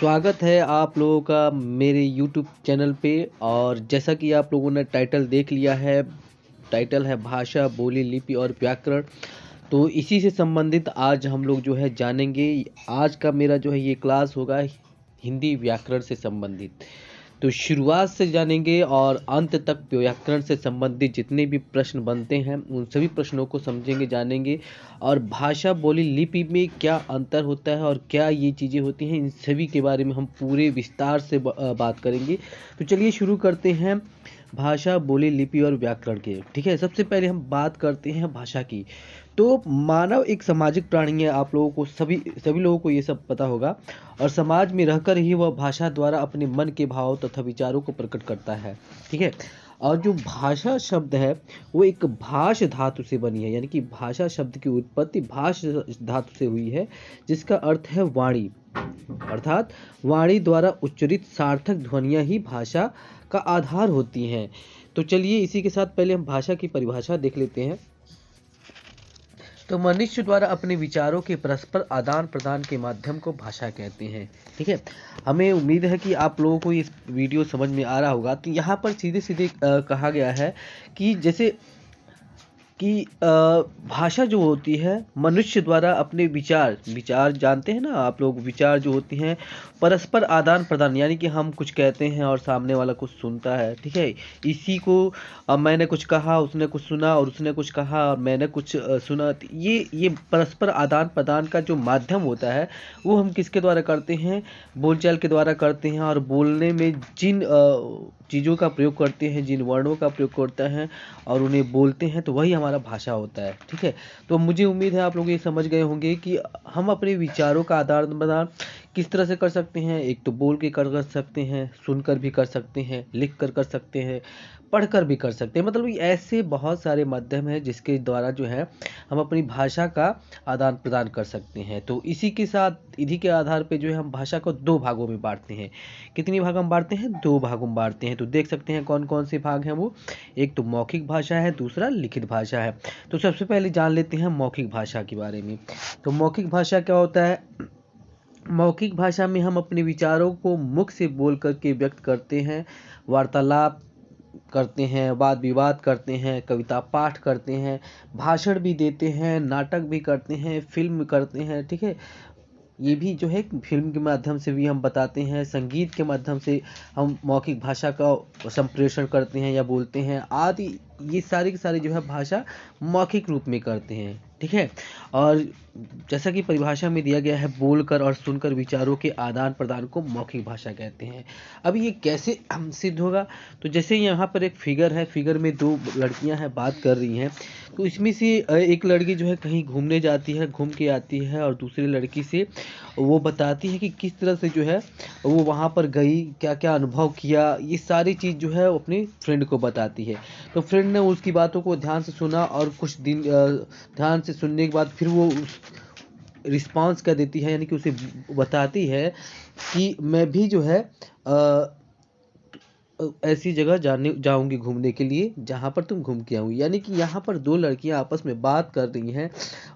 स्वागत है आप लोगों का मेरे यूट्यूब चैनल पे। और जैसा कि आप लोगों ने टाइटल देख लिया है, टाइटल है भाषा, बोली, लिपि और व्याकरण। तो इसी से संबंधित आज हम लोग जो है जानेंगे। आज का मेरा जो है ये क्लास होगा हिंदी व्याकरण से संबंधित। तो शुरुआत से जानेंगे और अंत तक व्याकरण से संबंधित जितने भी प्रश्न बनते हैं उन सभी प्रश्नों को समझेंगे, जानेंगे। और भाषा, बोली, लिपि में क्या अंतर होता है और क्या ये चीज़ें होती हैं, इन सभी के बारे में हम पूरे विस्तार से बात करेंगे। तो चलिए शुरू करते हैं भाषा, बोली, लिपि और व्याकरण के। ठीक है, सबसे पहले हम बात करते हैं भाषा की। तो मानव एक सामाजिक प्राणी है, आप लोगों को सभी सभी लोगों को ये सब पता होगा। और समाज में रहकर ही वह भाषा द्वारा अपने मन के भाव तथा विचारों को प्रकट करता है। ठीक है। और जो भाषा शब्द है वो एक भाष धातु से बनी है, यानी कि भाषा शब्द की उत्पत्ति भाष धातु से हुई है, जिसका अर्थ है वाणी। अर्थात वाणी द्वारा उच्चरित सार्थक ध्वनियां ही भाषा का आधार होती हैं। तो चलिए इसी के साथ पहले हम भाषा की परिभाषा देख लेते हैं। तो मनुष्य द्वारा अपने विचारों के परस्पर आदान प्रदान के माध्यम को भाषा कहते हैं। ठीक है, हमें उम्मीद है कि आप लोगों को इस वीडियो समझ में आ रहा होगा। तो यहाँ पर सीधे सीधे कहा गया है कि जैसे कि भाषा जो होती है मनुष्य द्वारा अपने विचार विचार जानते हैं ना आप लोग, विचार जो होती हैं परस्पर आदान प्रदान, यानी कि हम कुछ कहते हैं और सामने वाला कुछ सुनता है। ठीक है, इसी को मैंने कुछ कहा, उसने कुछ सुना, और उसने कुछ कहा और मैंने कुछ सुना। तो ये परस्पर आदान प्रदान का जो माध्यम होता है वो हम किसके द्वारा करते हैं? बोलचाल के द्वारा करते हैं। और बोलने में जिन चीज़ों का प्रयोग करते हैं, जिन वर्णों का प्रयोग करते हैं और उन्हें बोलते हैं, तो वही हमारा भाषा होता है। ठीक है, तो मुझे उम्मीद है आप लोग ये समझ गए होंगे कि हम अपने विचारों का आदान प्रदान किस तरह से कर सकते हैं। एक तो बोल के कर सकते हैं, सुनकर भी कर सकते हैं, लिख कर सकते हैं, पढ़कर भी कर सकते हैं। मतलब ऐसे बहुत सारे माध्यम हैं जिसके द्वारा जो है हम अपनी भाषा का आदान प्रदान कर सकते हैं। तो इसी के साथ इन्हीं के आधार पे जो है हम भाषा को दो भागों में बांटते हैं। कितनी भाग हम बांटते हैं? दो भागों में बांटते हैं। तो देख सकते हैं कौन कौन से भाग हैं वो। एक तो मौखिक भाषा है, दूसरा लिखित भाषा है। तो सबसे पहले जान लेते हैं मौखिक भाषा के बारे में। तो मौखिक भाषा क्या होता है? मौखिक भाषा में हम अपने विचारों को मुख से बोल करके व्यक्त करते हैं, वार्तालाप करते हैं, वाद विवाद करते हैं, कविता पाठ करते हैं, भाषण भी देते हैं, नाटक भी करते हैं, फिल्म करते हैं। ठीक है, ये भी जो है फिल्म के माध्यम से भी हम बताते हैं, संगीत के माध्यम से हम मौखिक भाषा का संप्रेषण करते हैं या बोलते हैं आदि। ये सारी की सारी जो है भाषा मौखिक रूप में करते हैं। ठीक है, और जैसा कि परिभाषा में दिया गया है, बोलकर और सुनकर विचारों के आदान प्रदान को मौखिक भाषा कहते हैं। अब ये कैसे सिद्ध होगा? तो जैसे यहाँ पर एक फिगर है, फिगर में दो लड़कियां हैं, बात कर रही हैं। तो इसमें से एक लड़की जो है कहीं घूमने जाती है, घूम के आती है और दूसरी लड़की से वो बताती है कि किस तरह से जो है वो वहाँ पर गई, क्या क्या अनुभव किया। ये सारी चीज़ जो है वो अपनी फ्रेंड को बताती है। तो फ्रेंड ने उसकी बातों को ध्यान से सुना और कुछ दिन ध्यान से सुनने के बाद फिर वो उस रिस्पॉन्स कर देती है, यानी कि उसे बताती है कि मैं भी जो है ऐसी जगह जाने जाऊंगी घूमने के लिए जहाँ पर तुम घूम के आओगी। यानी कि यहाँ पर दो लड़कियाँ आपस में बात कर रही हैं,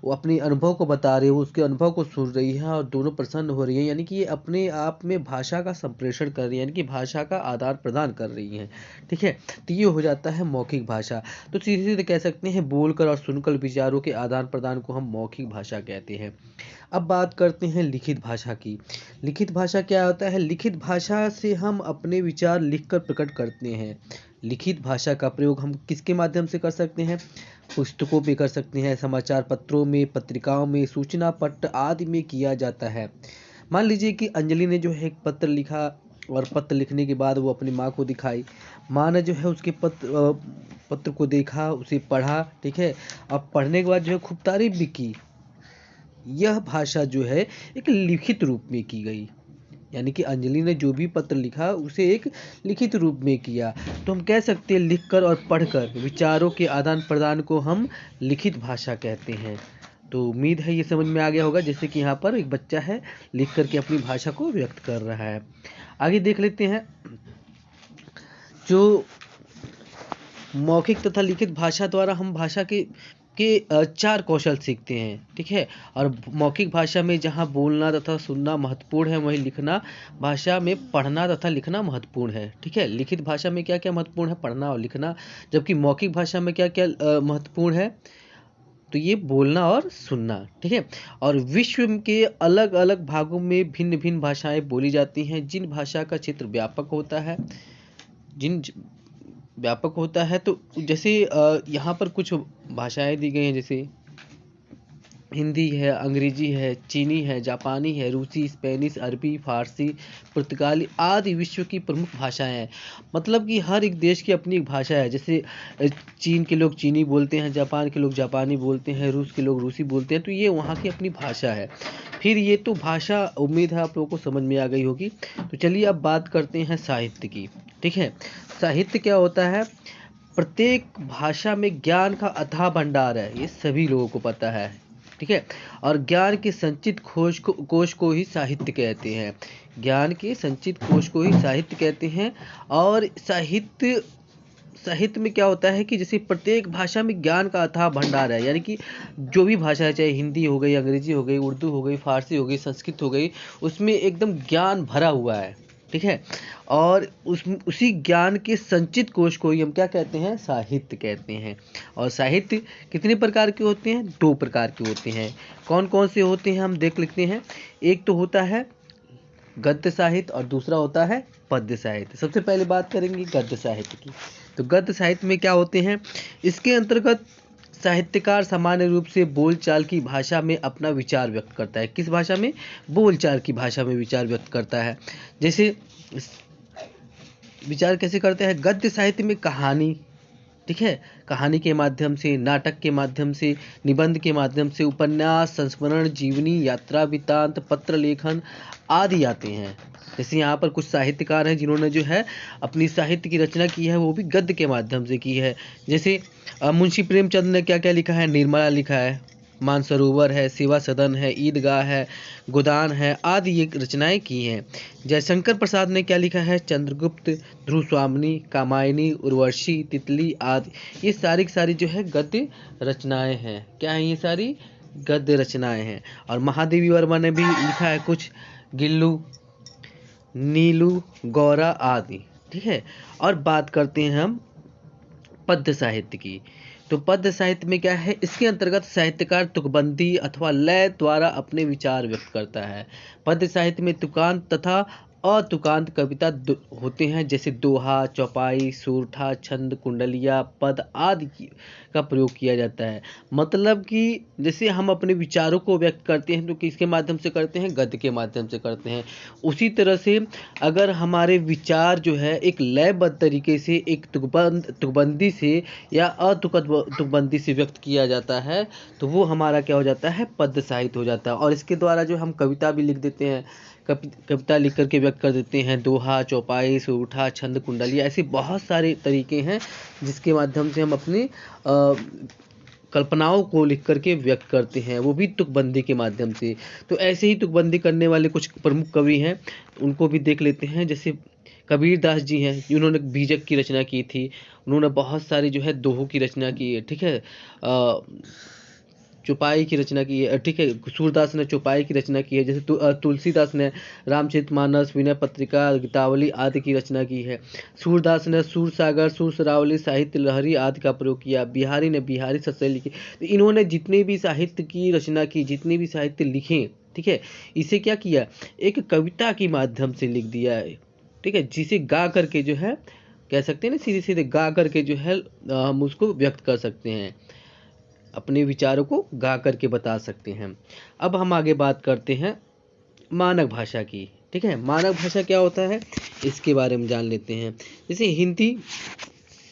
वो अपने अनुभव को बता रही है, वो उसके अनुभव को सुन रही है और दोनों प्रसन्न हो रही है। यानी कि ये अपने आप में भाषा का संप्रेषण कर रही है, यानी कि भाषा का आदान प्रदान कर रही हैं। ठीक है, तो ये हो जाता है मौखिक भाषा। तो सीधे सीधे कह सकते हैं बोलकर और सुनकर विचारों के आदान प्रदान को हम मौखिक भाषा कहते हैं। अब बात करते हैं लिखित भाषा की। लिखित भाषा क्या होता है? लिखित भाषा से हम अपने विचार लिखकर प्रकट करते हैं। लिखित भाषा का प्रयोग हम किसके माध्यम से कर सकते हैं? पुस्तकों पे कर सकते हैं, समाचार पत्रों में, पत्रिकाओं में, सूचना पत्र आदि में किया जाता है। मान लीजिए कि अंजलि ने जो है एक पत्र लिखा और पत्र लिखने के बाद वो अपनी माँ को दिखाई। माँ ने जो है उसके पत्र को देखा, उसे पढ़ा। ठीक है, अब पढ़ने के बाद जो है खूब तारीफ भी की। यह भाषा जो है एक लिखित रूप में की गई, यानी कि अंजलि ने जो भी पत्र लिखा उसे एक लिखित रूप में किया। तो हम कह सकते हैं लिखकर और पढ़कर विचारों के आदान प्रदान को हम लिखित भाषा कहते हैं। तो उम्मीद है ये समझ में आ गया होगा। जैसे कि यहाँ पर एक बच्चा है, लिख करके अपनी भाषा को व्यक्त कर रहा है। आगे देख लेते हैं। जो मौखिक तथा लिखित भाषा द्वारा हम भाषा के के 4 कौशल सीखते हैं, ठीक है। और मौखिक भाषा में जहाँ बोलना तथा सुनना महत्वपूर्ण है, वहीं लिखना भाषा में पढ़ना तथा लिखना महत्वपूर्ण है, ठीक है। लिखित भाषा में क्या क्या महत्वपूर्ण है, पढ़ना और लिखना, जबकि मौखिक भाषा में क्या क्या महत्वपूर्ण है, तो ये बोलना और सुनना, ठीक है। और विश्व के अलग अलग भागों में भिन्न भिन्न भाषाएं बोली जाती हैं। जिन भाषा का क्षेत्र व्यापक होता है, जिन व्यापक होता है, तो जैसे यहाँ पर कुछ भाषाएं दी गई हैं, जैसे हिंदी है, अंग्रेजी है, चीनी है, जापानी है, रूसी, स्पेनिश, अरबी, फारसी, पुर्तगाली आदि विश्व की प्रमुख भाषाएं हैं। मतलब कि हर एक देश की अपनी एक भाषा है। जैसे चीन के लोग चीनी बोलते हैं, जापान के लोग जापानी बोलते हैं, रूस के लोग रूसी बोलते हैं, तो ये वहाँ की अपनी भाषा है। फिर ये तो भाषा, उम्मीद है आप लोगों को समझ में आ गई होगी। तो चलिए अब बात करते हैं साहित्य की, ठीक है। साहित्य क्या होता है? प्रत्येक भाषा में ज्ञान का अथाह भंडार है, ये सभी लोगों को पता है, ठीक है। और ज्ञान के संचित कोश को ही साहित्य कहते हैं। ज्ञान के संचित कोश को ही साहित्य कहते हैं। और साहित्य में क्या होता है कि जैसे प्रत्येक भाषा में ज्ञान का अथाह भंडार है, यानी कि जो भी भाषा है, चाहे हिंदी हो गई, अंग्रेजी हो गई, उर्दू हो गई, फारसी हो गई, संस्कृत हो गई, उसमें एकदम ज्ञान भरा हुआ है, ठीक है। और उसी ज्ञान के संचित कोश को ही हम क्या कहते हैं? साहित्य कहते हैं। और साहित्य कितने प्रकार के होते हैं? 2 प्रकार के होते हैं। कौन कौन से होते हैं हम देख लेते हैं। एक तो होता है गद्य साहित्य और दूसरा होता है पद्य साहित्य। सबसे पहले बात करेंगे गद्य साहित्य की। तो गद्य साहित्य में क्या होते हैं? इसके अंतर्गत साहित्यकार सामान्य रूप से बोलचाल की भाषा में अपना विचार व्यक्त करता है। किस भाषा में? बोलचाल की भाषा में विचार व्यक्त करता है। जैसे विचार कैसे करता है? गद्य साहित्य में कहानी, ठीक है, कहानी के माध्यम से, नाटक के माध्यम से, निबंध के माध्यम से, उपन्यास, संस्मरण, जीवनी, यात्रा वृत्तांत, पत्र लेखन आदि आते हैं। जैसे यहाँ पर कुछ साहित्यकार हैं जिन्होंने जो है अपनी साहित्य की रचना की है, वो भी गद्य के माध्यम से की है। जैसे मुंशी प्रेमचंद ने क्या क्या लिखा है? निर्मला लिखा है, मानसरोवर है, सेवा सदन है, ईदगाह है, गोदान है आदि ये रचनाएं की हैं। जयशंकर प्रसाद ने क्या लिखा है? चंद्रगुप्त, ध्रुव स्वामिनी, कामायनी, उर्वशी, तितली आदि। ये सारी की सारी जो है गद्य रचनाएं हैं। क्या है? ये सारी गद्य रचनाएं हैं। और महादेवी वर्मा ने भी लिखा है कुछ, गिल्लू, नीलू, गौरा आदि, ठीक है। और बात करते हैं हम पद्य साहित्य की। तो पद्य साहित्य में क्या है? इसके अंतर्गत साहित्यकार तुकबंदी अथवा लय द्वारा अपने विचार व्यक्त करता है। पद्य साहित्य में तुकांत तथा अतुकांत कविता होते हैं, जैसे दोहा, चौपाई, सूरठा, छंद, कुंडलिया, पद आदि का प्रयोग किया जाता है। मतलब कि जैसे हम अपने विचारों को व्यक्त करते हैं तो किसके माध्यम से करते हैं? गद्य के माध्यम से करते हैं। उसी तरह से अगर हमारे विचार जो है एक लयबद्ध तरीके से, एक तुकबंदी से या तुकबंदी से व्यक्त किया जाता है, तो वो हमारा क्या हो जाता है? पद्य साहित्य हो जाता है। और इसके द्वारा जो हम कविता भी लिख देते हैं, कविता लिख करके व्यक्त कर देते हैं। दोहा, चौपाई, सूरठा, छंद, कुंडलिया, ऐसे बहुत सारे तरीके हैं जिसके माध्यम से हम अपनी कल्पनाओं को लिख करके व्यक्त करते हैं, वो भी तुकबंदी के माध्यम से। तो ऐसे ही तुकबंदी करने वाले कुछ प्रमुख कवि हैं, उनको भी देख लेते हैं। जैसे कबीर दास जी हैं, जिन्होंने बीजक की रचना की थी। उन्होंने बहुत सारी जो है दोहों की रचना की है, ठीक है। चौपाई की रचना की है, ठीक है। सूरदास ने चौपाई की रचना की है। जैसे तुलसीदास ने रामचरितमानस, विनय पत्रिका, गीतावली आदि की रचना की है। सूरदास ने सूरसागर, सुरसरावली, साहित्य लहरी आदि का प्रयोग किया। बिहारी ने बिहारी सत्सई लिखी। तो इन्होंने जितने भी साहित्य की रचना की, जितने भी साहित्य लिखे, ठीक है, इसे क्या किया? एक कविता के माध्यम से लिख दिया है, ठीक है, जिसे गा करके जो है कह सकते हैं ना, सीधे सीधे गा करके जो है हम उसको व्यक्त कर सकते हैं, अपने विचारों को गा करके बता सकते हैं। अब हम आगे बात करते हैं मानक भाषा की, ठीक है। मानक भाषा क्या होता है, इसके बारे में जान लेते हैं। जैसे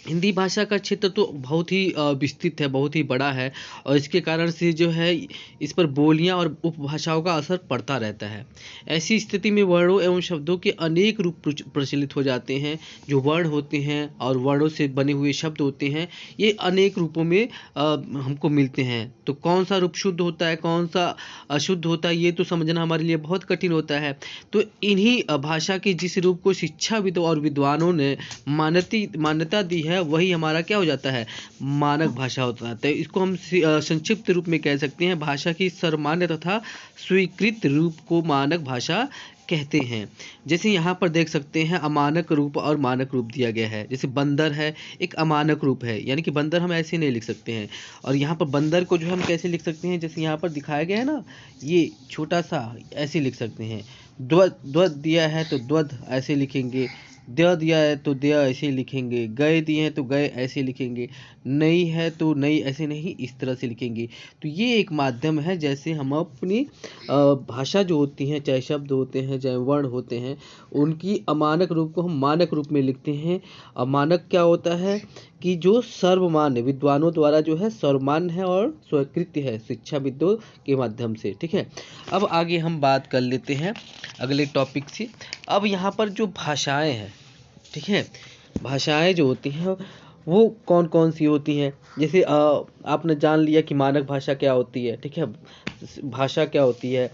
हिंदी भाषा का क्षेत्र तो बहुत ही विस्तृत है, बहुत ही बड़ा है, और इसके कारण से जो है इस पर बोलियां और उपभाषाओं का असर पड़ता रहता है। ऐसी स्थिति में वर्णों एवं शब्दों के अनेक रूप प्रचलित हो जाते हैं। जो वर्ण होते हैं और वर्णों से बने हुए शब्द होते हैं, ये अनेक रूपों में हमको मिलते हैं। तो कौन सा रूप शुद्ध होता है, कौन सा अशुद्ध होता है, ये तो समझना हमारे लिए बहुत कठिन होता है। तो इन्हीं भाषा के जिस रूप को शिक्षाविदों और विद्वानों ने मान्यता दी है, है वही हमारा क्या हो जाता है, मानक भाषा होता है। तो इसको हम संक्षिप्त रूप में कह सकते हैं, भाषा की सर्वमान्य तथा स्वीकृत रूप को मानक भाषा कहते हैं। जैसे यहाँ पर देख सकते हैं अमानक रूप और मानक रूप दिया गया है। जैसे बंदर है, एक अमानक रूप है, यानी कि बंदर हम ऐसे नहीं लिख सकते हैं। और यहाँ पर बंदर को जो हम कैसे लिख सकते हैं, जैसे यहाँ पर दिखाया गया है ना, ये छोटा सा ऐसे लिख सकते हैं। द्वद दिया है तो द्वद ऐसे लिखेंगे, द दिया है तो दया ऐसे लिखेंगे, गए दिए हैं तो गए ऐसे लिखेंगे, नई है तो नई ऐसे नहीं, इस तरह से लिखेंगे। तो ये एक माध्यम है जैसे हम अपनी भाषा जो होती हैं, चाहे शब्द होते हैं चाहे वर्ण होते हैं, उनकी अमानक रूप को हम मानक रूप में लिखते हैं। अमानक क्या होता है कि जो सर्वमान्य विद्वानों द्वारा जो है सर्वमान्य है और स्वीकृत है शिक्षाविदों के माध्यम से। ठीक है, अब आगे हम बात कर लेते हैं अगले टॉपिक से। अब यहाँ पर जो भाषाएं हैं, ठीक है, भाषाएं जो होती हैं वो कौन कौन सी होती हैं। जैसे आपने जान लिया कि मानक भाषा क्या होती है, ठीक है, भाषा क्या होती है।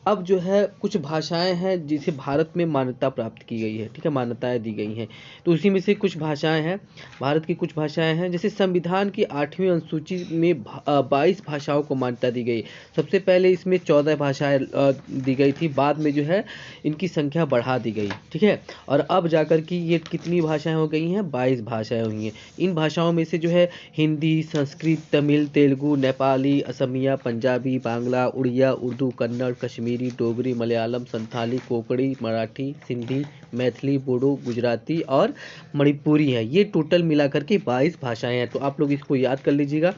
अब जो है कुछ भाषाएं हैं जिसे भारत में मान्यता प्राप्त की गई है, ठीक है, मान्यताएं दी गई हैं। तो उसी में से कुछ भाषाएं हैं, भारत की कुछ भाषाएं हैं। जैसे संविधान की 8वीं अनुसूची में 22 भाषाओं को मान्यता दी गई। सबसे पहले इसमें 14 भाषाएं दी गई थी, बाद में जो है इनकी संख्या बढ़ा दी गई। ठीक है, और अब जाकर की ये कितनी भाषाएं हो गई हैं, 22 भाषाएं हुई हैं। इन भाषाओं में से जो है हिंदी, संस्कृत, तमिल, तेलुगु, नेपाली, असमिया, पंजाबी, बांग्ला, उड़िया, उर्दू, कन्नड़, कश्मीरी, डोगरी, मलयालम, संथाली, कोंकणी, मराठी, सिंधी, मैथिली, बोडो, गुजराती और मणिपुरी है। ये टोटल मिलाकर के 22 भाषाएं हैं। तो आप लोग इसको याद कर लीजिएगा।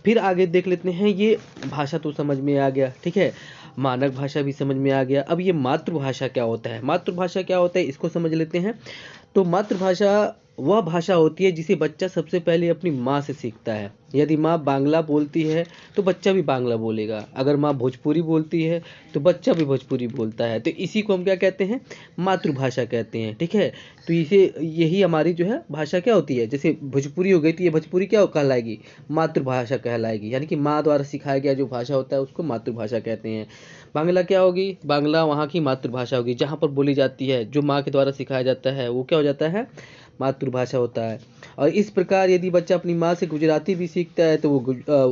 फिर आगे देख लेते हैं, ये भाषा तो समझ में आ गया, ठीक है, मानक भाषा भी समझ में आ गया। अब ये मातृभाषा क्या होता है, मातृभाषा क्या होता है इसको समझ लेते हैं। तो मातृभाषा वह भाषा होती है जिसे बच्चा सबसे पहले अपनी माँ से सीखता है। यदि माँ बांग्ला बोलती है तो बच्चा भी बांग्ला बोलेगा, अगर माँ भोजपुरी बोलती है तो बच्चा भी भोजपुरी बोलता है। तो इसी को हम क्या कहते हैं, मातृभाषा कहते हैं। ठीक है, तो इसे यही हमारी जो है भाषा क्या होती है। जैसे भोजपुरी हो गई तो ये भोजपुरी क्या कहलाएगी, मातृभाषा कहलाएगी, यानी कि माँ द्वारा सिखाया गया जो भाषा होता है उसको मातृभाषा कहते हैं। बांग्ला क्या होगी, बांग्ला वहाँ की मातृभाषा होगी, जहाँ पर बोली जाती है, जो माँ के द्वारा सिखाया जाता है वो क्या हो जाता है, मातृभाषा होता है। और इस प्रकार यदि बच्चा अपनी माँ से गुजराती भी सीखता है तो वो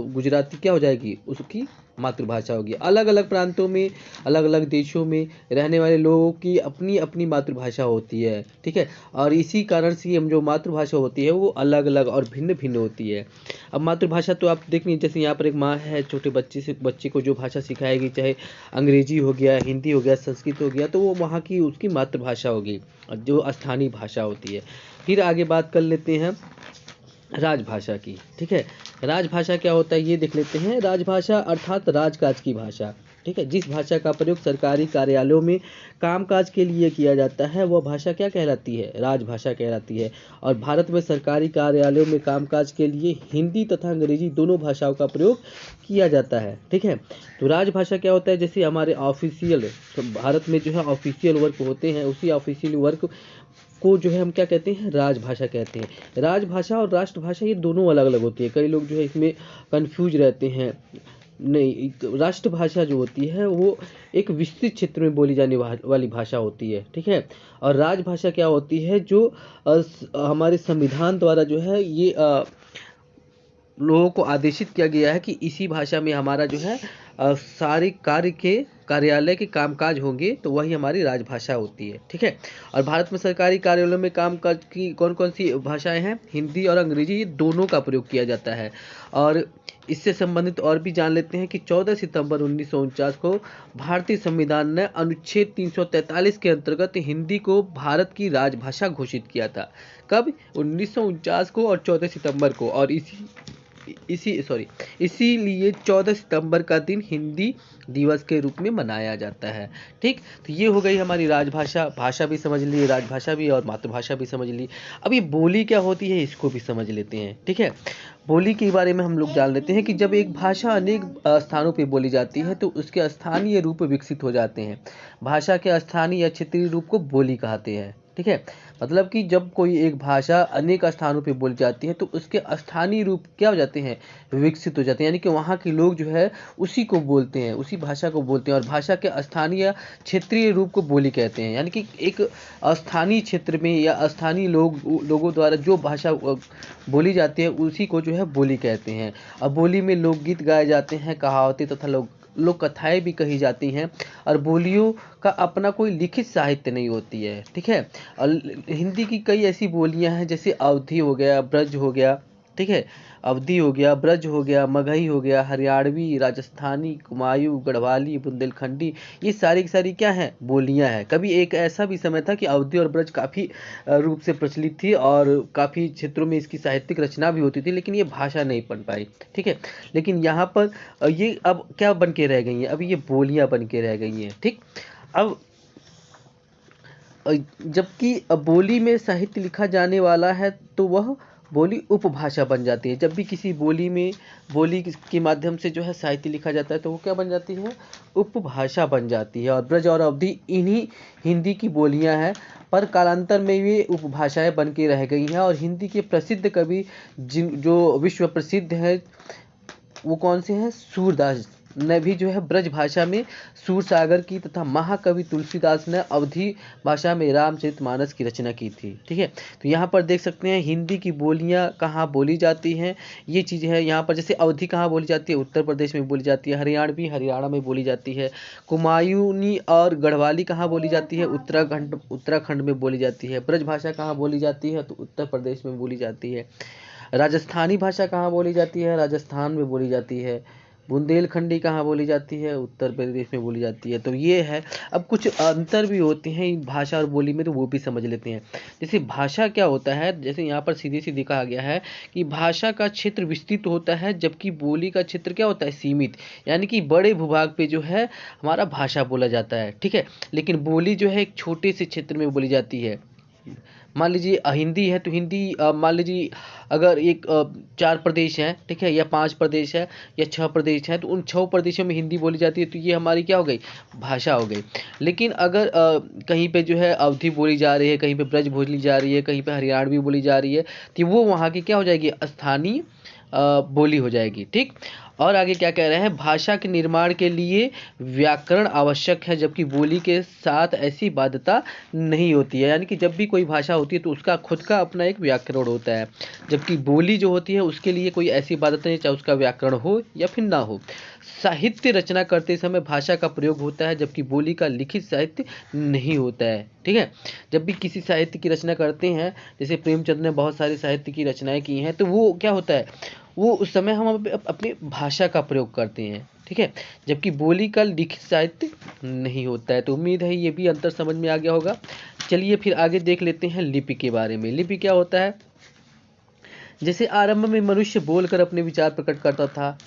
गुजराती क्या हो जाएगी, उसकी मातृभाषा होगी। अलग अलग प्रांतों में, अलग अलग देशों में रहने वाले लोगों की अपनी अपनी मातृभाषा होती है। ठीक है, और इसी कारण से हम जो मातृभाषा होती है वो अलग अलग और भिन्न भिन्न होती है। अब मातृभाषा तो आप देख लीजिए, जैसे यहाँ पर एक माँ है, छोटे बच्चे को जो भाषा सिखाएगी, चाहे अंग्रेजी हो गया, हिंदी हो गया, संस्कृत हो गया, तो वो वहाँ की उसकी मातृभाषा होगी, जो स्थानीय भाषा होती है। फिर आगे बात कर लेते हैं राजभाषा की। ठीक है, राजभाषा क्या होता है ये देख लेते हैं। राजभाषा अर्थात राजकाज की भाषा। ठीक है, जिस भाषा का प्रयोग सरकारी कार्यालयों में कामकाज के लिए किया जाता है वह भाषा क्या कहलाती है, राजभाषा कहलाती है। और भारत में सरकारी कार्यालयों में कामकाज के लिए हिंदी तथा अंग्रेजी दोनों भाषाओं का प्रयोग किया जाता है। ठीक है, तो राजभाषा क्या होता है, जैसे हमारे ऑफिशियल, भारत में जो है ऑफिशियल वर्क होते हैं, उसी ऑफिशियल वर्क को जो है हम क्या कहते हैं, राजभाषा कहते हैं। राजभाषा और राष्ट्रभाषा ये दोनों अलग अलग होती है, कई लोग जो है इसमें कंफ्यूज रहते हैं। नहीं, राष्ट्रभाषा जो होती है वो एक विस्तृत क्षेत्र में बोली जाने वाली भाषा होती है। ठीक है, और राजभाषा क्या होती है, जो हमारे संविधान द्वारा जो है ये लोगों को आदेशित किया गया है कि इसी भाषा में हमारा जो है सारे कार्यालय के कामकाज होंगे, तो वही हमारी राजभाषा होती है। ठीक है, और भारत में सरकारी कार्यालयों में कामकाज की कौन कौन सी भाषाएं हैं, हिंदी और अंग्रेजी, ये दोनों का प्रयोग किया जाता है। और इससे संबंधित और भी जान लेते हैं कि 14 सितंबर 1949 को भारतीय संविधान ने अनुच्छेद 343 के अंतर्गत हिंदी को भारत की राजभाषा घोषित किया था। कब, 1949 को और 14 सितंबर को। और इसीलिए 14 सितंबर का दिन हिंदी दिवस के रूप में मनाया जाता है। ठीक, तो ये हो गई हमारी राजभाषा, भाषा भी समझ ली, राजभाषा भी और मातृभाषा भी समझ ली। अब ये बोली क्या होती है इसको भी समझ लेते हैं। ठीक है, बोली के बारे में हम लोग जान लेते हैं कि जब एक भाषा अनेक स्थानों पर बोली जाती है तो उसके स्थानीय रूप विकसित हो जाते हैं। भाषा के स्थानीय या क्षेत्रीय रूप को बोली कहते हैं। ठीक है। मतलब कि जब कोई एक भाषा अनेक स्थानों पे बोली जाती है तो उसके स्थानीय रूप क्या हो जाते हैं, विकसित हो जाते हैं, यानी कि वहाँ के लोग जो है उसी को बोलते हैं, उसी भाषा को बोलते हैं और भाषा के स्थानीय क्षेत्रीय रूप को बोली कहते हैं। यानी कि एक स्थानीय क्षेत्र में या स्थानीय लोगों द्वारा जो भाषा बोली जाती है उसी को जो है बोली कहते हैं। और बोली में लोकगीत गाए जाते हैं, कहावतें तथा लोक कथाएं भी कही जाती हैं और बोलियों का अपना कोई लिखित साहित्य नहीं होती है। ठीक है। और हिंदी की कई ऐसी बोलियां हैं जैसे अवधी हो गया, ब्रज हो गया, ठीक है, अवधी हो गया, ब्रज हो गया, मगही हो गया, हरियाणवी, राजस्थानी, कुमायूं, गढ़वाली, बुंदेलखंडी, ये सारी की सारी क्या है, बोलियां हैं। कभी एक ऐसा भी समय था कि अवधी और ब्रज काफ़ी रूप से प्रचलित थी और काफ़ी क्षेत्रों में इसकी साहित्यिक रचना भी होती थी, लेकिन ये भाषा नहीं बन पाई। ठीक है। लेकिन यहाँ पर ये अब क्या बन के रह गई हैं, अब ये बोलियां बन के रह गई हैं। ठीक। अब जबकि बोली में साहित्य लिखा जाने वाला है तो वह बोली उपभाषा बन जाती है। जब भी किसी बोली में के माध्यम से जो है साहित्य लिखा जाता है तो वो क्या बन जाती है, उपभाषा बन जाती है। और ब्रज और अवधी इन्हीं हिंदी की बोलियां हैं, पर कालांतर में ये उपभाषाएं बन के रह गई हैं। और हिंदी के प्रसिद्ध कवि जो विश्व प्रसिद्ध है वो कौन से हैं, सूरदास ने भी जो है ब्रज भाषा में सूरसागर की तथा महाकवि तुलसीदास ने अवधी भाषा में रामचरितमानस की रचना की थी। ठीक है। तो यहाँ पर देख सकते हैं हिंदी की बोलियाँ कहाँ बोली जाती हैं, ये चीज़ है। यहाँ पर जैसे अवधी कहाँ बोली जाती है, उत्तर प्रदेश में बोली जाती है, हरियाणवी हरियाणा में बोली जाती है, कुमायूनी और गढ़वाली कहाँ बोली जाती है, उत्तराखंड में बोली जाती है, ब्रज भाषा कहाँ बोली जाती है तो उत्तर प्रदेश में बोली जाती है, राजस्थानी भाषा कहाँ बोली जाती है, राजस्थान में बोली जाती है, बुंदेलखंडी कहाँ बोली जाती है, उत्तर प्रदेश में बोली जाती है। तो ये है। अब कुछ अंतर भी होते हैं इन भाषा और बोली में, तो वो भी समझ लेते हैं। जैसे भाषा क्या होता है, जैसे यहाँ पर सीधे सीधे कहा गया है कि भाषा का क्षेत्र विस्तृत होता है जबकि बोली का क्षेत्र क्या होता है, सीमित। यानी कि बड़े भूभाग पे जो है हमारा भाषा बोला जाता है। ठीक है। लेकिन बोली जो है एक छोटे से क्षेत्र में बोली जाती है। मान लीजिए हिंदी है तो हिंदी मान लीजिए अगर एक 4 प्रदेश हैं, ठीक है, या 5 प्रदेश है या 6 प्रदेश हैं, तो उन 6 प्रदेशों में हिंदी बोली जाती है, तो ये हमारी क्या हो गई, भाषा हो गई। लेकिन अगर कहीं पे जो है अवधी बोली जा रही है, कहीं पे ब्रज बोली जा रही है, कहीं पे हरियाणवी बोली जा रही है, तो वो वहाँ की क्या हो जाएगी, स्थानीय बोली हो जाएगी। ठीक। और आगे क्या कह रहे हैं, भाषा के निर्माण के लिए व्याकरण आवश्यक है जबकि बोली के साथ ऐसी बाध्यता नहीं होती है। यानी कि जब भी कोई भाषा होती है तो उसका खुद का अपना एक व्याकरण होता है, जबकि बोली जो होती है उसके लिए कोई ऐसी बाध्यता नहीं, चाहे उसका व्याकरण हो या फिर ना हो। साहित्य रचना करते समय भाषा का प्रयोग होता है जबकि बोली का लिखित साहित्य नहीं होता है। ठीक है। जब भी किसी साहित्य की रचना करते हैं, जैसे प्रेमचंद ने बहुत सारे साहित्य की रचनाएं की हैं, तो वो क्या होता है, वो उस समय हम अपनी भाषा का प्रयोग करते हैं। ठीक है। जबकि बोली का लिखित साहित्य नहीं होता है। तो उम्मीद है ये भी अंतर समझ में आ गया होगा। चलिए फिर आगे देख लेते हैं लिपि के बारे में। लिपि क्या होता है, जैसे आरंभ में मनुष्य बोलकर अपने विचार प्रकट करता था,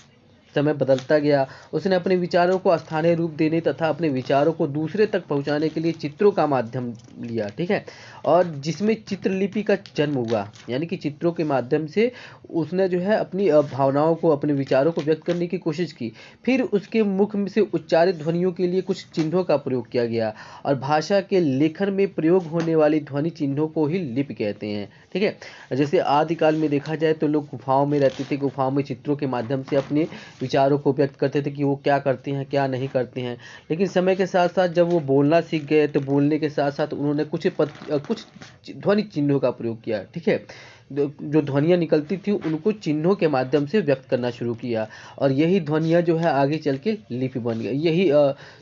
समय बदलता गया, उसने अपने विचारों को स्थानीय रूप देने तथा अपने विचारों को दूसरे तक पहुंचाने के लिए चित्रों का माध्यम लिया। ठीक है। और जिसमें चित्रलिपि का जन्म हुआ, यानी कि चित्रों के माध्यम से उसने जो है अपनी भावनाओं को, अपने विचारों को व्यक्त करने की कोशिश की। फिर उसके मुख में से उच्चारित ध्वनियों के लिए कुछ चिन्हों का प्रयोग किया गया और भाषा के लेखन में प्रयोग होने वाली ध्वनि चिन्हों को ही लिपि कहते हैं। ठीक है। जैसे आदिकाल में देखा जाए तो लोग गुफाओं में रहते थे, गुफाओं में चित्रों के माध्यम से अपने विचारों को व्यक्त करते थे कि वो क्या करते हैं, क्या नहीं करते हैं। लेकिन समय के साथ साथ जब वो बोलना सीख गए तो बोलने के साथ साथ उन्होंने कुछ ध्वनि चिन्हों का प्रयोग किया। ठीक है। जो ध्वनियाँ निकलती थी उनको चिन्हों के माध्यम से व्यक्त करना शुरू किया और यही ध्वनियाँ जो है आगे चल के लिपि बन गई। यही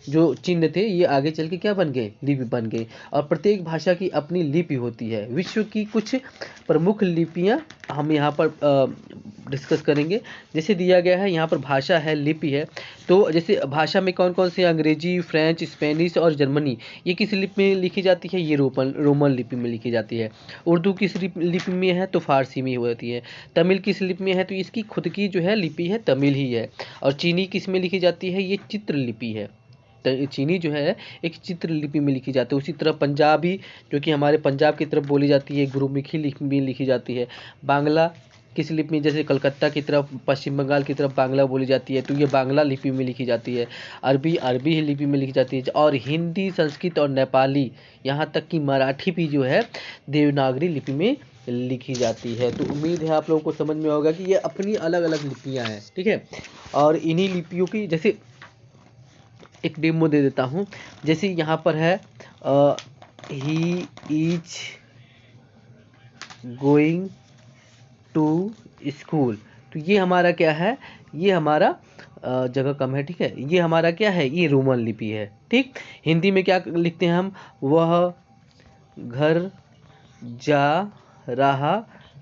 जो चिन्ह थे ये आगे चल के क्या बन गए, लिपि बन गई। और प्रत्येक भाषा की अपनी लिपि होती है। विश्व की कुछ प्रमुख लिपियाँ हम यहाँ पर डिस्कस करेंगे। जैसे दिया गया है यहाँ पर भाषा है, लिपि है। तो जैसे भाषा में कौन कौन से, अंग्रेजी, फ्रेंच, स्पेनिश और जर्मनी, ये किस लिपि में लिखी जाती है, ये रोमन लिपि में लिखी जाती है। उर्दू किस लिपि में है तो फारसी में होती है। तमिल किस लिपि में है तो इसकी खुद की जो है लिपि है तमिल ही है। और चीनी किस में लिखी जाती है, ये चित्र लिपि है। चीनी जो है एक चित्र लिपि में लिखी जाती है। उसी तरह पंजाबी जो कि हमारे पंजाब की तरफ बोली जाती है, गुरुमुखी लिपि में लिखी जाती है। बांग्ला किस लिपि में, जैसे कलकत्ता की तरफ, पश्चिम बंगाल की तरफ बांग्ला बोली जाती है तो ये बांग्ला लिपि में लिखी जाती है। अरबी अरबी लिपि में लिखी जाती है। और हिंदी, संस्कृत और नेपाली, यहाँ तक कि मराठी भी जो है देवनागरी लिपि में लिखी जाती है। तो उम्मीद है आप लोगों को समझ में होगा कि ये अपनी अलग अलग लिपियाँ हैं, ठीक है। और इन्हीं लिपियों की जैसे एक डेमो दे देता हूँ। जैसे यहाँ पर है he is going to school, तो ये हमारा क्या है, ये हमारा जगह कम है, ठीक है। ये हमारा क्या है, ये रोमन लिपि है, ठीक। हिंदी में क्या लिखते हैं हम, वह घर जा रहा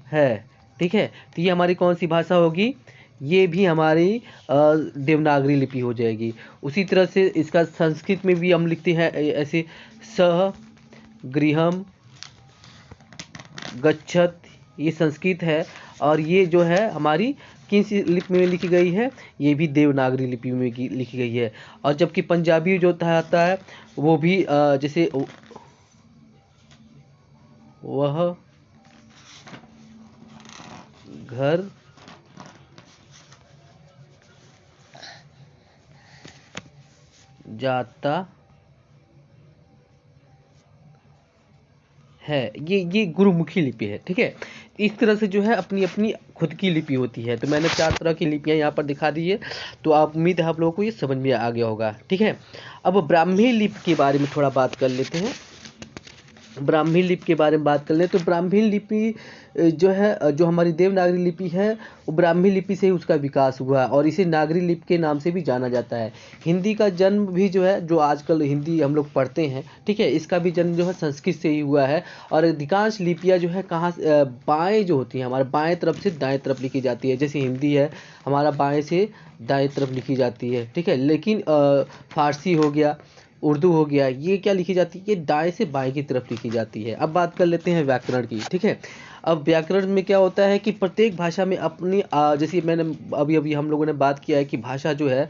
है, ठीक है। तो ये हमारी कौन सी भाषा होगी, ये भी हमारी देवनागरी लिपि हो जाएगी। उसी तरह से इसका संस्कृत में भी हम लिखते हैं ऐसे, सह गृहम गच्छत, ये संस्कृत है। और ये जो है हमारी किस लिपि में लिखी गई है, ये भी देवनागरी लिपि में लिखी गई है। और जबकि पंजाबी जो आता है वो भी जैसे वह घर जाता है, ये गुरुमुखी लिपि है, ठीक है। इस तरह से जो है अपनी अपनी खुद की लिपि होती है। तो मैंने 4 तरह की लिपियाँ यहाँ पर दिखा दी है, तो आप उम्मीद है आप लोगों को ये समझ में आ गया होगा, ठीक है। अब ब्राह्मी लिपि के बारे में थोड़ा बात कर लेते हैं। ब्राह्मी लिपि के बारे में बात कर ले तो ब्राह्मी लिपि जो है, जो हमारी देवनागरी लिपि है, वो ब्राह्मी लिपि से ही उसका विकास हुआ और इसे नागरी लिपि के नाम से भी जाना जाता है। हिंदी का जन्म भी जो है, जो आजकल हिंदी हम लोग पढ़ते हैं, ठीक है, इसका भी जन्म जो है संस्कृत से ही हुआ है। और अधिकांश लिपियाँ जो है कहाँ बाएँ जो होती हैं, हमारे बाएँ तरफ से दाएँ तरफ लिखी जाती है। जैसे हिंदी है हमारा बाएँ से दाएँ तरफ लिखी जाती है, ठीक है। लेकिन फारसी हो गया, उर्दू हो गया, ये क्या लिखी जाती है, ये दाएं से बाएं की तरफ लिखी जाती है। अब बात कर लेते हैं व्याकरण की, ठीक है। अब व्याकरण में क्या होता है कि प्रत्येक भाषा में अपनी जैसे मैंने अभी अभी हम लोगों ने बात किया है कि भाषा जो है,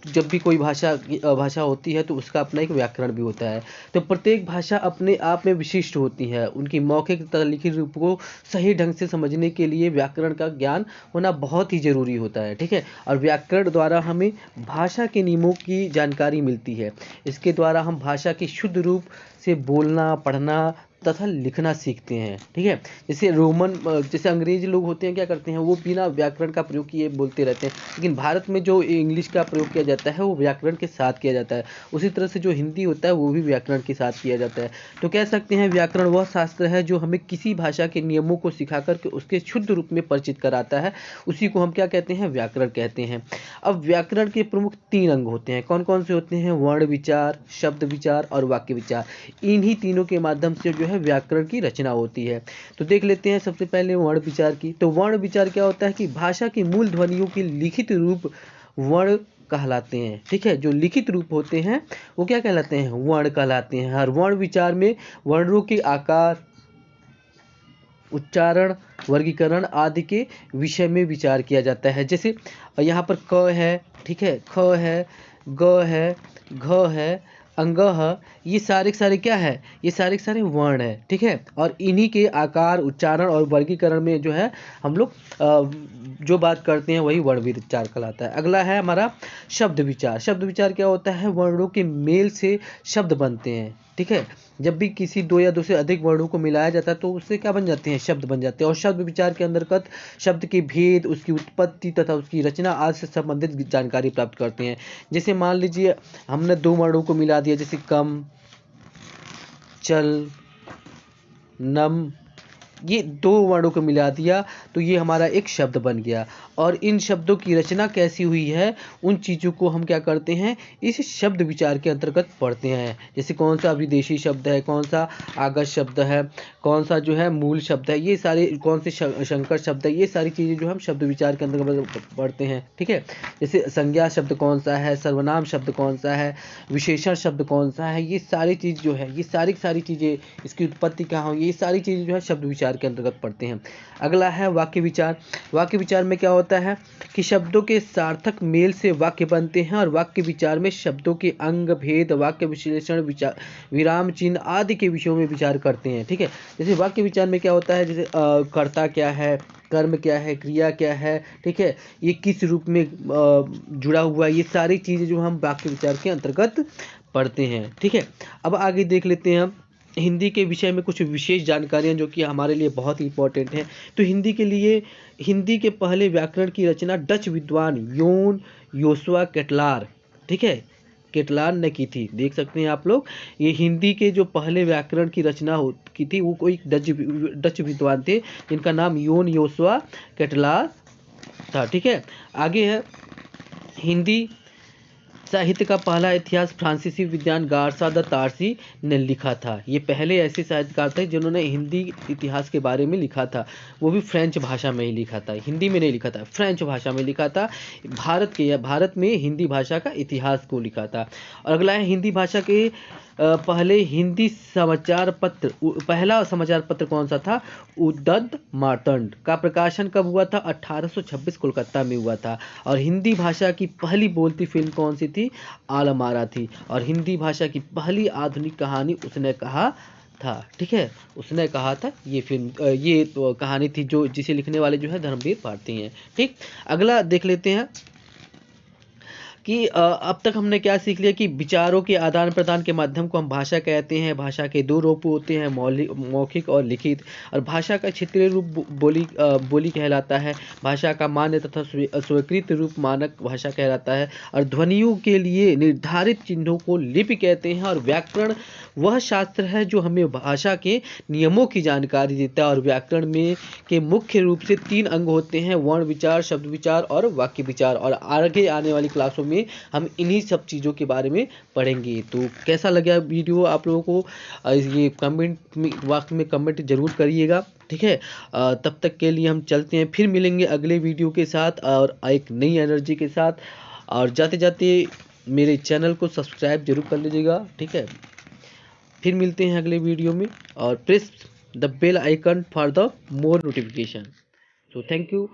जब भी कोई भाषा होती है तो उसका अपना एक व्याकरण भी होता है। तो प्रत्येक भाषा अपने आप में विशिष्ट होती है। उनकी मौखिक तथा लिखित रूप को सही ढंग से समझने के लिए व्याकरण का ज्ञान होना बहुत ही ज़रूरी होता है, ठीक है। और व्याकरण द्वारा हमें भाषा के नियमों की जानकारी मिलती है। इसके द्वारा हम भाषा की शुद्ध रूप से बोलना, पढ़ना तथा लिखना सीखते हैं, ठीक है। जैसे अंग्रेज लोग होते हैं, क्या करते हैं, वो बिना व्याकरण का प्रयोग किए बोलते रहते हैं। लेकिन भारत में जो इंग्लिश का प्रयोग किया जाता है वो व्याकरण के साथ किया जाता है। उसी तरह से जो हिंदी होता है वो भी व्याकरण के साथ किया जाता है। तो कह सकते हैं व्याकरण वह शास्त्र है जो हमें किसी भाषा के नियमों को सिखा करके उसके शुद्ध रूप में परिचित कराता है। उसी को हम क्या कहते हैं, व्याकरण कहते हैं। अब व्याकरण के प्रमुख 3 अंग होते हैं। कौन कौन से होते हैं, वर्ण विचार, शब्द विचार और वाक्य विचार। इन्हीं तीनों के माध्यम से जो है व्याकरण की रचना होती है। तो देख लेते हैं सबसे पहले वर्ण विचार की। तो वर्ण विचार क्या होता है कि भाषा की मूल ध्वनियों के लिखित रूप वर्ण कहलाते हैं, ठीक है। जो लिखित रूप होते हैं वो क्या कहलाते हैं, वर्ण कहलाते हैं। हर वर्ण विचार में वर्णों के आकार, उच्चारण, वर्गीकरण आदि के विषय में विचार किया जाता है। जैसे यहाँ पर क है, ठीक है, ख है, ग है, घ है, अंग है, ये सारे के सारे क्या है, ये सारे के सारे वर्ण है, ठीक है। और इन्हीं के आकार, उच्चारण और वर्गीकरण में जो है हम लोग जो बात करते हैं वही वर्ण विचार कहलाता है। अगला है हमारा शब्द विचार। शब्द विचार क्या होता है, वर्णों के मेल से शब्द बनते हैं, ठीक है। जब भी किसी 2 या 2 से अधिक वर्णों को मिलाया जाता है तो उससे क्या बन जाते हैं, शब्द बन जाते हैं। और शब्द विचार के अंतर्गत शब्द के भेद, उसकी उत्पत्ति तथा उसकी रचना आदि से संबंधित जानकारी प्राप्त करते हैं। जैसे मान लीजिए हमने 2 वर्णों को मिला दिया, जैसे कम, चल, नम, ये 2 वर्णों को मिला दिया तो ये हमारा एक शब्द बन गया। और इन शब्दों की रचना कैसी हुई है, उन चीज़ों को हम क्या करते हैं, इस शब्द विचार के अंतर्गत पढ़ते हैं। जैसे कौन सा विदेशी शब्द है, कौन सा आगत शब्द है, कौन सा जो है मूल शब्द है, ये सारे कौन से संकर शब्द है, ये सारी चीज़ें जो हम शब्द विचार के अंतर्गत पढ़ते हैं, ठीक है। जैसे संज्ञा शब्द कौन सा है, सर्वनाम शब्द कौन सा है, विशेषण शब्द कौन सा है, ये सारी चीज़ जो है, ये सारी चीज़ें, इसकी उत्पत्ति कहाँ हुई, ये सारी चीज़ें जो है शब्द विचार के अंतर्गत पढ़ते हैं। अगला है वाक्य विचार। वाक्य विचार में क्या होता है कि शब्दों के सार्थक मेल से वाक्य बनते हैं और वाक्य विचार में शब्दों के अंग, भेद, वाक्य विश्लेषण, विचार, विराम चिन्ह आदि के विषयों में विचार करते हैं, ठीक है। जैसे वाक्य विचार में क्या होता है, जैसे कर्ता क्या है, कर्म क्या है, क्रिया क्या है, ठीक है, ये किस रूप में जुड़ा हुआ है, ये सारी चीज़ें जो हम वाक्य विचार के अंतर्गत पढ़ते हैं। ठीक है, अब आगे देख लेते हैं हम हिंदी के विषय में कुछ विशेष जानकारियाँ जो कि हमारे लिए बहुत ही इंपॉर्टेंट है। तो हिंदी के पहले व्याकरण की रचना डच विद्वान योन योशुआ केटलार, ठीक है, केटलार ने की थी। देख सकते हैं आप लोग, ये हिंदी के जो पहले व्याकरण की रचना की थी वो कोई डच विद्वान थे जिनका नाम योन योशुआ केटलार था। ठीक है, आगे है हिंदी साहित्य का पहला इतिहास फ्रांसीसी विद्वान गार्सा द तारसी ने लिखा था। ये पहले ऐसे साहित्यकार थे जिन्होंने हिंदी इतिहास के बारे में लिखा था, वो भी फ्रेंच भाषा में ही लिखा था, हिंदी में नहीं लिखा था, फ्रेंच भाषा में लिखा था। भारत में हिंदी भाषा का इतिहास को लिखा था। और अगला है हिंदी भाषा के पहला समाचार पत्र कौन सा था? उद्दत मार्तंड का प्रकाशन कब हुआ था? 1826 कोलकाता में हुआ था। और हिंदी भाषा की पहली बोलती फिल्म कौन सी थी? आलमारा थी। और हिंदी भाषा की पहली आधुनिक कहानी उसने कहा था। ठीक है, उसने कहा था, ये तो कहानी थी जो जिसे लिखने वाले जो है धर्मवीर भारती हैं। ठीक, अगला देख लेते हैं कि अब तक हमने क्या सीख लिया कि विचारों के आदान प्रदान के माध्यम को हम भाषा कहते हैं। भाषा के दो रूप होते हैं, मौखिक और लिखित। और भाषा का क्षेत्रीय रूप बोली कहलाता है। भाषा का मान्य तथा स्वीकृत रूप मानक भाषा कहलाता है। और ध्वनियों के लिए निर्धारित चिन्हों को लिपि कहते हैं। और व्याकरण वह शास्त्र है जो हमें भाषा के नियमों की जानकारी देता है। और व्याकरण में के मुख्य रूप से 3 अंग होते हैं, वर्ण विचार, शब्द विचार और वाक्य विचार। और आगे आने वाली क्लासों में हम इन्हीं सब चीज़ों के बारे में पढ़ेंगे। तो कैसा लगा वीडियो आप लोगों को? ये बॉक्स में कमेंट जरूर करिएगा। ठीक है, तब तक के लिए हम चलते हैं, फिर मिलेंगे अगले वीडियो के साथ और एक नई एनर्जी के साथ। और जाते जाते मेरे चैनल को सब्सक्राइब जरूर कर लीजिएगा। ठीक है, फिर मिलते हैं अगले वीडियो में। और press the bell icon for the more notification. So thank you.